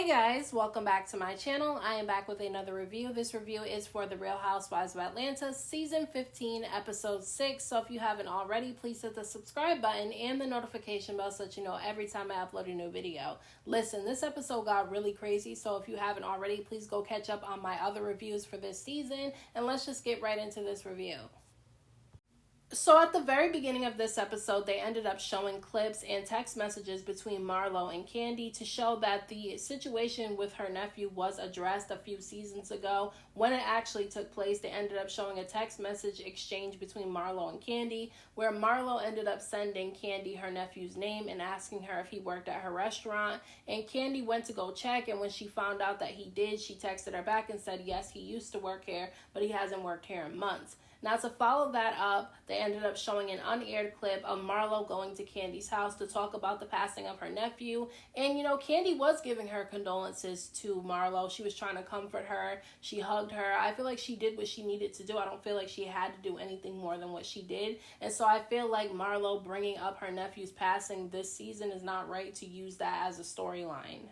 Hey guys, welcome back to my channel. I am back with another review. This review is for the Real Housewives of Atlanta season 15 episode 6. So if you haven't already, please hit the subscribe button and the notification bell so that you know every time I upload a new video. Listen, this episode got really crazy, so if you haven't already, please go catch up on my other reviews for this season and let's just get right into this review. So at the very beginning of this episode, they ended up showing clips and text messages between Marlo and Kandi to show that the situation with her nephew was addressed a few seasons ago. When it actually took place, they ended up showing a text message exchange between Marlo and Kandi, where Marlo ended up sending Kandi her nephew's name and asking her if he worked at her restaurant. And Kandi went to go check, and when she found out that he did, she texted her back and said, yes, he used to work here, but he hasn't worked here in months. Now, to follow that up, they ended up showing an unaired clip of Marlo going to Kandi's house to talk about the passing of her nephew. And, Kandi was giving her condolences to Marlo. She was trying to comfort her. She hugged her. I feel like she did what she needed to do. I don't feel like she had to do anything more than what she did. And so I feel like Marlo bringing up her nephew's passing this season is not right to use that as a storyline.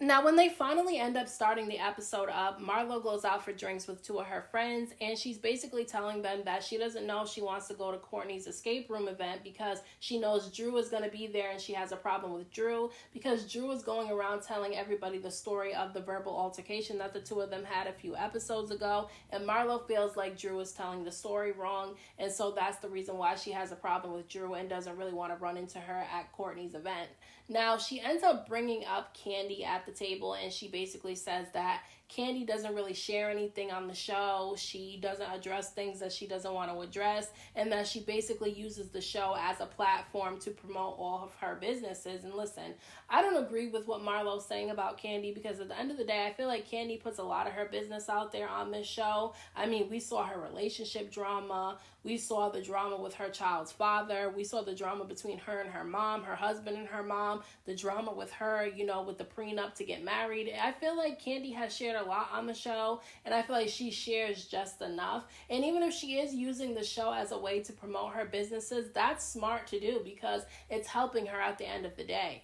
Now, when they finally end up starting the episode up, Marlo goes out for drinks with two of her friends, and she's basically telling them that she doesn't know if she wants to go to Courtney's escape room event because she knows Drew is going to be there and she has a problem with Drew because Drew is going around telling everybody the story of the verbal altercation that the two of them had a few episodes ago, and Marlo feels like Drew is telling the story wrong, and so that's the reason why she has a problem with Drew and doesn't really want to run into her at Courtney's event. Now, she ends up bringing up Kandi at the table, and she basically says that Kandi doesn't really share anything on the show. She doesn't address things that she doesn't want to address, and that she basically uses the show as a platform to promote all of her businesses. And listen, I don't agree with what Marlo's saying about Kandi because at the end of the day, I feel like Kandi puts a lot of her business out there on this show. I mean, we saw her relationship drama. We saw the drama with her child's father. We saw the drama between her and her mom, her husband and her mom, the drama with her, with the prenup to get married. I feel like Kandi has shared a lot on the show, and I feel like she shares just enough. And even if she is using the show as a way to promote her businesses, that's smart to do because it's helping her at the end of the day.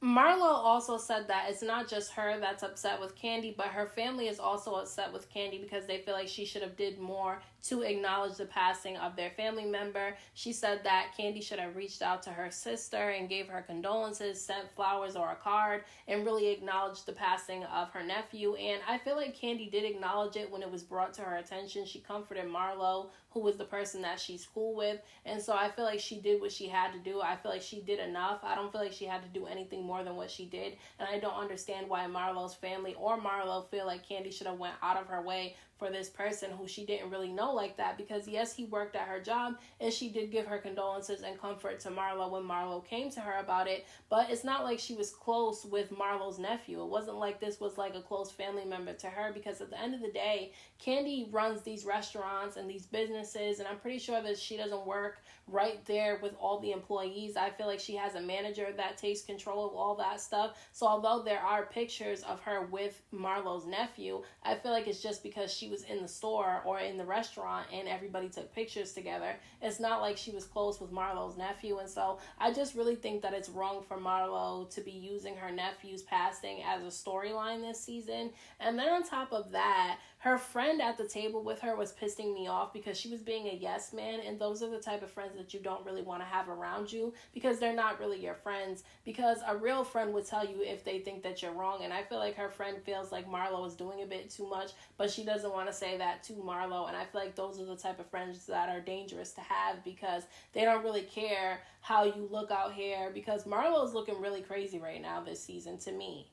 Marlo also said that it's not just her that's upset with Kandi, but her family is also upset with Kandi because they feel like she should have did more to acknowledge the passing of their family member. She said that Kandi should have reached out to her sister and gave her condolences, sent flowers or a card, and really acknowledged the passing of her nephew. And I feel like Kandi did acknowledge it when it was brought to her attention. She comforted Marlo, who was the person that she's cool with. And so I feel like she did what she had to do. I feel like she did enough. I don't feel like she had to do anything more than what she did. And I don't understand why Marlo's family or Marlo feel like Kandi should have went out of her way for this person who she didn't really know like that, because yes, he worked at her job and she did give her condolences and comfort to Marlo when Marlo came to her about it, but it's not like she was close with Marlo's nephew. It wasn't like this was like a close family member to her, because at the end of the day, Kandi runs these restaurants and these businesses, and I'm pretty sure that she doesn't work right there with all the employees. I feel like she has a manager that takes control of all that stuff. So although there are pictures of her with Marlo's nephew, I feel like it's just because she was in the store or in the restaurant and everybody took pictures together. It's not like she was close with Marlo's nephew. And so I just really think that it's wrong for Marlo to be using her nephew's passing as a storyline this season. And then on top of that, her friend at the table with her was pissing me off because she was being a yes man, and those are the type of friends that you don't really want to have around you because they're not really your friends, because a real friend would tell you if they think that you're wrong. And I feel like her friend feels like Marlo is doing a bit too much, but she doesn't want to say that to Marlo. And I feel like those are the type of friends that are dangerous to have because they don't really care how you look out here, because Marlo is looking really crazy right now this season to me.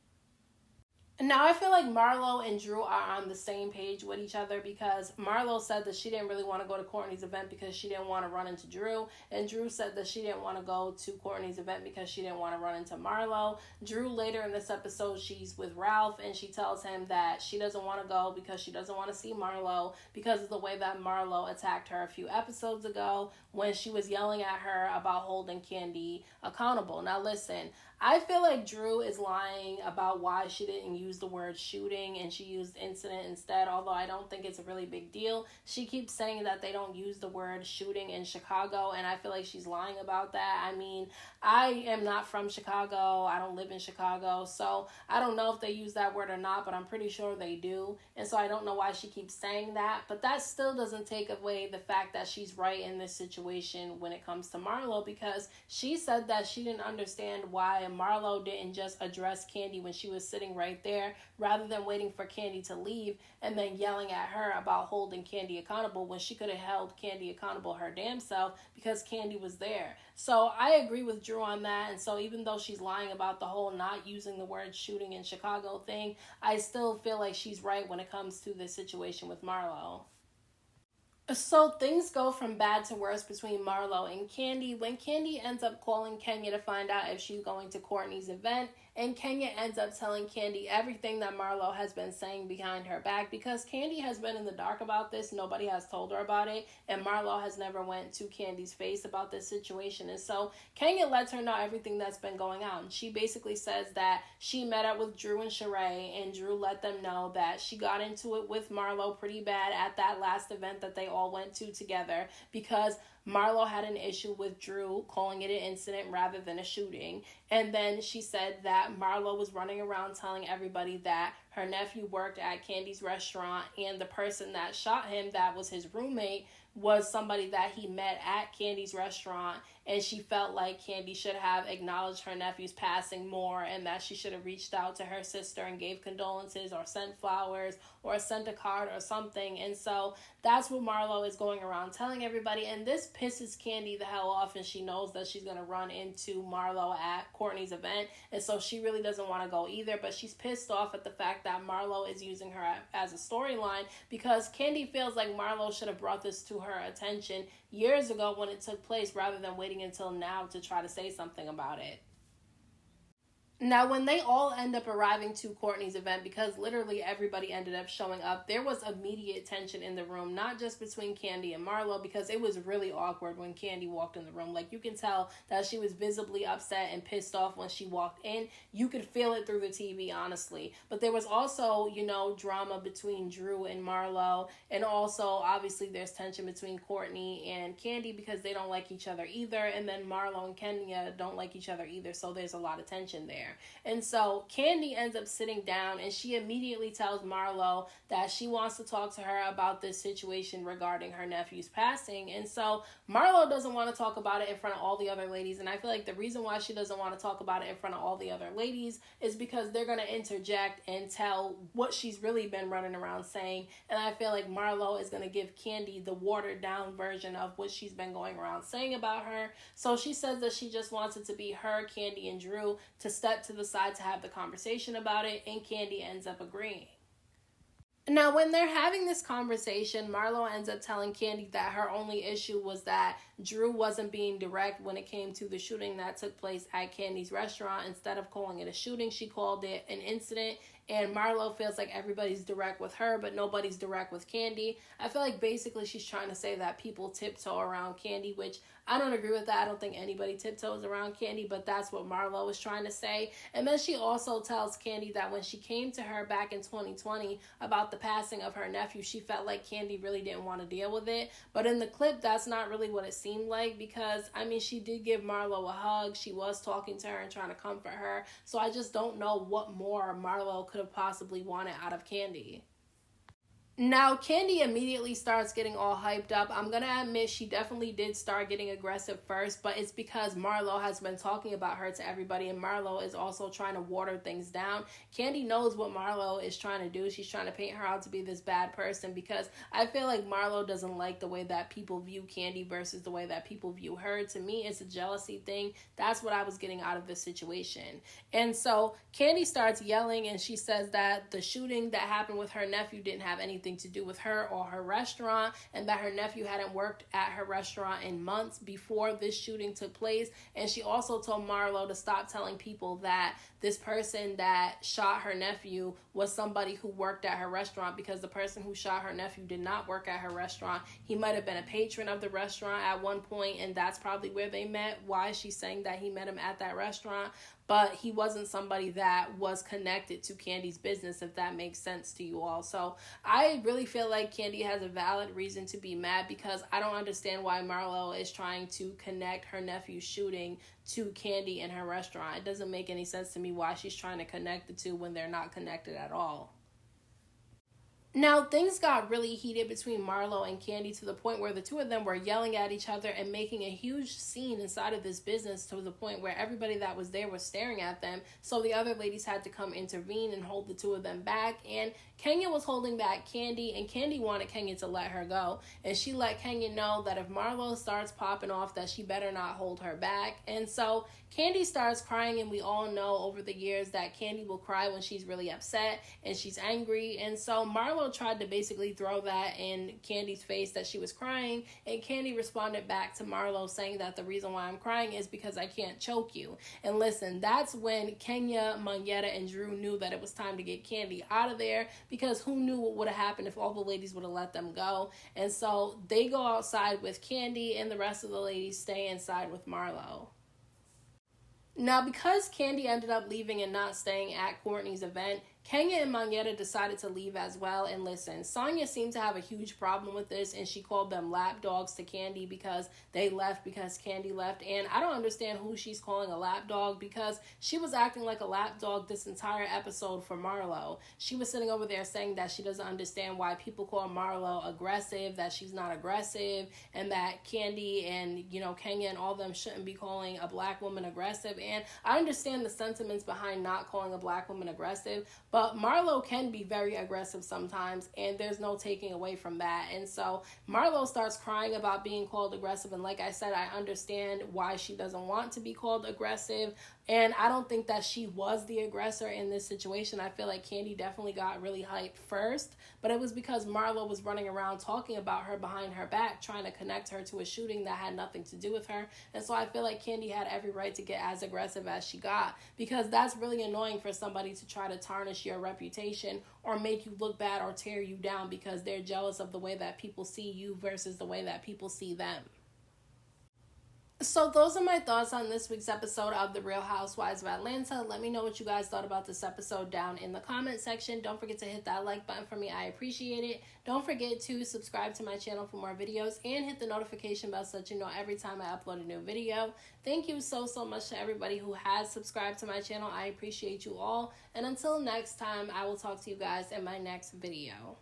Now, I feel like Marlo and Drew are on the same page with each other, because Marlo said that she didn't really want to go to Courtney's event because she didn't want to run into Drew. And Drew said that she didn't want to go to Courtney's event because she didn't want to run into Marlo. Drew, later in this episode, she's with Ralph and she tells him that she doesn't want to go because she doesn't want to see Marlo because of the way that Marlo attacked her a few episodes ago when she was yelling at her about holding Kandi accountable. Now, listen, I feel like Drew is lying about why she didn't use the word shooting and she used incident instead, although I don't think it's a really big deal. She keeps saying that they don't use the word shooting in Chicago, and I feel like she's lying about that. I mean, I am not from Chicago. I don't live in Chicago, so I don't know if they use that word or not, but I'm pretty sure they do. And so I don't know why she keeps saying that, but that still doesn't take away the fact that she's right in this situation when it comes to Marlo, because she said that she didn't understand why Marlo didn't just address Kandi when she was sitting right there, rather than waiting for Kandi to leave and then yelling at her about holding Kandi accountable when she could have held Kandi accountable her damn self because Kandi was there. So I agree with Drew on that. And so even though she's lying about the whole not using the word shooting in Chicago thing, I still feel like she's right when it comes to this situation with Marlo. So things go from bad to worse between Marlo and Kandi when Kandi ends up calling Kenya to find out if she's going to Courtney's event, and Kenya ends up telling Kandi everything that Marlo has been saying behind her back, because Kandi has been in the dark about this. Nobody has told her about it, and Marlo has never went to Candi's face about this situation. And so Kenya lets her know everything that's been going on. She basically says that she met up with Drew and Sheree, and Drew let them know that she got into it with Marlo pretty bad at that last event that they all went to together, because Marlo had an issue with Drew calling it an incident rather than a shooting. And then she said that Marlo was running around telling everybody that her nephew worked at Candi's restaurant, and the person that shot him, that was his roommate, was somebody that he met at Candi's restaurant, and she felt like Kandi should have acknowledged her nephew's passing more, and that she should have reached out to her sister and gave condolences or sent flowers or sent a card or something. And so that's what Marlo is going around telling everybody, and this pisses Kandi the hell off, and she knows that she's going to run into Marlo at Courtney's event, and so she really doesn't want to go either, but she's pissed off at the fact that Marlo is using her as a storyline, because Kandi feels like Marlo should have brought this to her attention years ago when it took place, rather than waiting until now to try to say something about it. Now, when they all end up arriving to Courtney's event, because literally everybody ended up showing up, there was immediate tension in the room, not just between Kandi and Marlo, because it was really awkward when Kandi walked in the room. Like, you can tell that she was visibly upset and pissed off when she walked in. You could feel it through the TV, honestly. But there was also, drama between Drew and Marlo, and also, obviously, there's tension between Courtney and Kandi because they don't like each other either, and then Marlo and Kenya don't like each other either, so there's a lot of tension there. And so Kandi ends up sitting down, and she immediately tells Marlo that she wants to talk to her about this situation regarding her nephew's passing. And so Marlo doesn't want to talk about it in front of all the other ladies, and I feel like the reason why she doesn't want to talk about it in front of all the other ladies is because they're going to interject and tell what she's really been running around saying, and I feel like Marlo is going to give Kandi the watered down version of what she's been going around saying about her. So she says that she just wants it to be her, Kandi, and Drew to step to the side to have the conversation about it, and Kandi ends up agreeing. Now, when they're having this conversation, Marlo ends up telling Kandi that her only issue was that Drew wasn't being direct when it came to the shooting that took place at Candi's restaurant. Instead of calling it a shooting, she called it an incident. And Marlo feels like everybody's direct with her, but nobody's direct with Kandi. I feel like basically she's trying to say that people tiptoe around Kandi, which I don't agree with that. I don't think anybody tiptoes around Kandi, but that's what Marlo is trying to say. And then she also tells Kandi that when she came to her back in 2020 about the passing of her nephew, she felt like Kandi really didn't want to deal with it. But in the clip, that's not really what it seemed like, because, I mean, she did give Marlo a hug. She was talking to her and trying to comfort her. So I just don't know what more Marlo could have possibly wanted out of Kandi. Now, Kandi immediately starts getting all hyped up. I'm going to admit she definitely did start getting aggressive first, but it's because Marlo has been talking about her to everybody, and Marlo is also trying to water things down. Kandi knows what Marlo is trying to do. She's trying to paint her out to be this bad person, because I feel like Marlo doesn't like the way that people view Kandi versus the way that people view her. To me, it's a jealousy thing. That's what I was getting out of this situation. And so Kandi starts yelling, and she says that the shooting that happened with her nephew didn't have anything to do with her or her restaurant, and that her nephew hadn't worked at her restaurant in months before this shooting took place. And she also told Marlo to stop telling people that this person that shot her nephew was somebody who worked at her restaurant, because the person who shot her nephew did not work at her restaurant. He might have been a patron of the restaurant at one point, and that's probably where they met. Why she's saying that he met him at that restaurant, but he wasn't somebody that was connected to Kandi's business, if that makes sense to you all. So I really feel like Kandi has a valid reason to be mad, because I don't understand why Marlo is trying to connect her nephew's shooting to Kandi and her restaurant. It doesn't make any sense to me why she's trying to connect the two when they're not connected at all. Now, things got really heated between Marlo and Kandi to the point where the two of them were yelling at each other and making a huge scene inside of this business, to the point where everybody that was there was staring at them. So the other ladies had to come intervene and hold the two of them back. And Kenya was holding back Kandi, and Kandi wanted Kenya to let her go. And she let Kenya know that if Marlo starts popping off, that she better not hold her back. And so Kandi starts crying, and we all know over the years that Kandi will cry when she's really upset and she's angry. And so Marlo tried to basically throw that in Kandi's face, that she was crying, and Kandi responded back to Marlo saying that the reason why I'm crying is because I can't choke you. And listen, that's when Kenya, Monyetta, and Drew knew that it was time to get Kandi out of there, because who knew what would have happened if all the ladies would have let them go. And so they go outside with Kandi, and the rest of the ladies stay inside with Marlo. Now, because Kandi ended up leaving and not staying at Courtney's event, Kenya and Monyetta decided to leave as well. And listen, Sonya seemed to have a huge problem with this, and she called them lapdogs to Kandi because they left because Kandi left. And I don't understand who she's calling a lapdog, because she was acting like a lapdog this entire episode for Marlo. She was sitting over there saying that she doesn't understand why people call Marlo aggressive, that she's not aggressive, and that Kandi and, Kenya and all them shouldn't be calling a black woman aggressive. And I understand the sentiments behind not calling a black woman aggressive, but Marlo can be very aggressive sometimes, and there's no taking away from that. And so Marlo starts crying about being called aggressive, and like I said, I understand why she doesn't want to be called aggressive, and I don't think that she was the aggressor in this situation. I feel like Kandi definitely got really hyped first, but it was because Marlo was running around talking about her behind her back, trying to connect her to a shooting that had nothing to do with her. And so I feel like Kandi had every right to get as aggressive as she got, because that's really annoying for somebody to try to tarnish your reputation or make you look bad or tear you down because they're jealous of the way that people see you versus the way that people see them. So those are my thoughts on this week's episode of The Real Housewives of Atlanta. Let me know what you guys thought about this episode down in the comment section. Don't forget to hit that like button for me. I appreciate it. Don't forget to subscribe to my channel for more videos and hit the notification bell so that you know every time I upload a new video. Thank you so much to everybody who has subscribed to my channel. I appreciate you all. And until next time, I will talk to you guys in my next video.